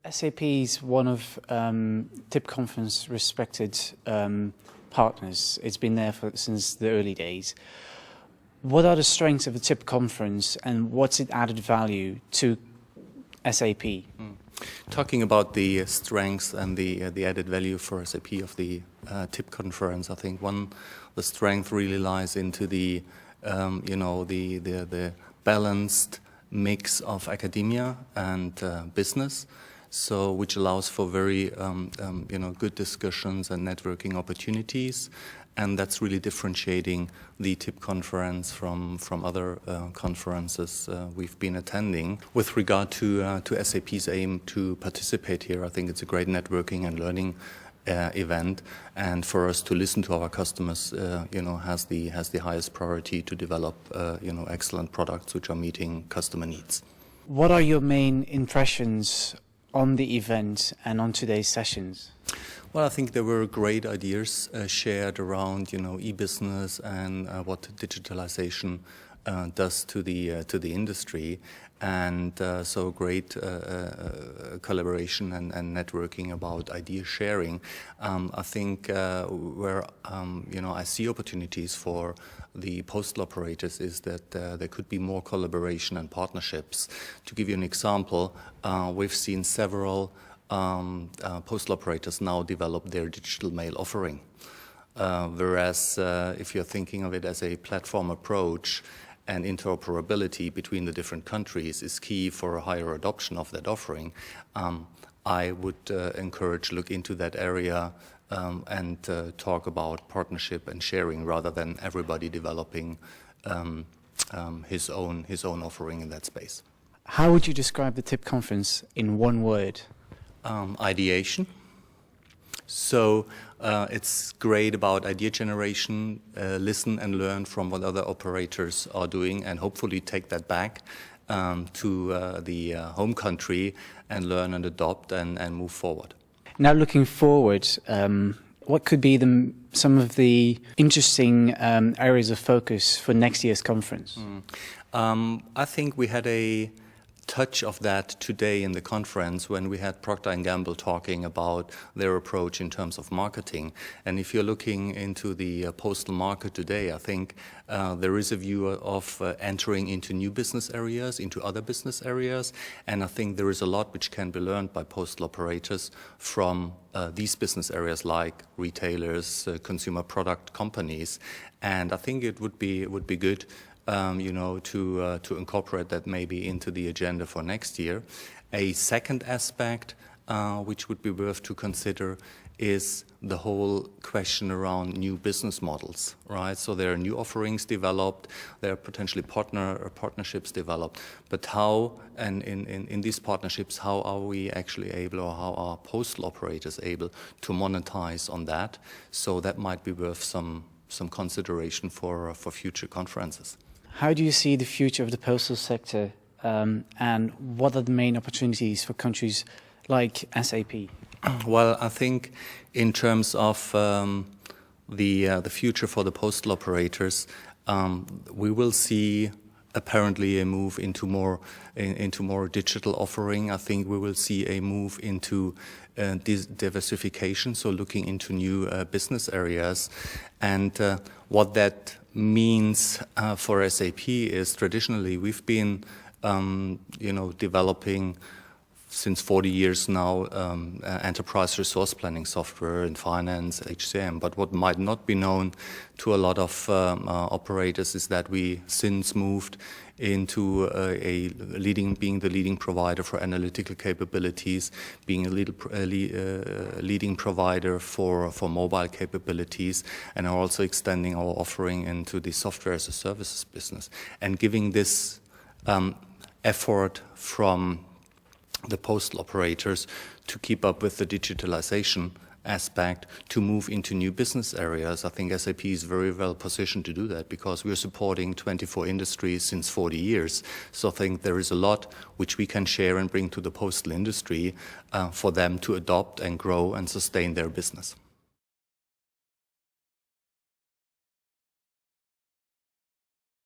SAP is one of TIP Conference respected partners. It's been there since the early days. What are the strengths of the TIP Conference and what's its added value to SAP? Talking about the strengths and the added value for SAP of the TIP Conference, I think the strength really lies into the balanced mix of academia and business. So, which allows for very, good discussions and networking opportunities, and that's really differentiating the TIP conference from other conferences we've been attending. With regard to SAP's aim to participate here, I think it's a great networking and learning event, and for us to listen to our customers, has the highest priority to develop, excellent products which are meeting customer needs. What are your main impressions on the event and on today's sessions? Well, I think there were great ideas shared around, e-business and what digitalization does to the industry, and so great collaboration and networking about idea sharing. I think where I see opportunities for the postal operators is that there could be more collaboration and partnerships. To give you an example, we've seen several postal operators now develop their digital mail offering. Whereas if you're thinking of it as a platform approach, and interoperability between the different countries is key for a higher adoption of that offering, I would encourage look into that area and talk about partnership and sharing rather than everybody developing his own offering in that space. How would you describe the TIP conference in one word? Ideation. So it's great about idea generation, listen and learn from what other operators are doing, and hopefully take that back to the home country and learn and adopt and move forward. Now looking forward, what could be some of the interesting areas of focus for next year's conference? I think we had a touch of that today in the conference when we had Procter & Gamble talking about their approach in terms of marketing. And if you're looking into the postal market today, I think there is a view of entering into new business areas, into other business areas, and I think there is a lot which can be learned by postal operators from these business areas like retailers, consumer product companies, and I think it would be good to incorporate that maybe into the agenda for next year. A second aspect which would be worth to consider is the whole question around new business models, right? So there are new offerings developed, there are potentially partnerships developed, but how, and in these partnerships, how are we actually able, or how are postal operators able to monetize on that? So that might be worth some consideration for future conferences. How do you see the future of the postal sector, and what are the main opportunities for countries like SAP? Well, I think in terms of the future for the postal operators, we will see apparently a move into more digital offering. I think we will see a move into diversification, so looking into new business areas, and what that means for SAP is traditionally we've been developing since 40 years now enterprise resource planning software in finance, HCM, but what might not be known to a lot of operators is that we since moved into being the leading provider for analytical capabilities, being a leading provider for mobile capabilities, and are also extending our offering into the software as a services business, and giving this effort from the postal operators to keep up with the digitalization aspect, to move into new business areas. I think SAP is very well positioned to do that because we're supporting 24 industries since 40 years. So I think there is a lot which we can share and bring to the postal industry for them to adopt and grow and sustain their business.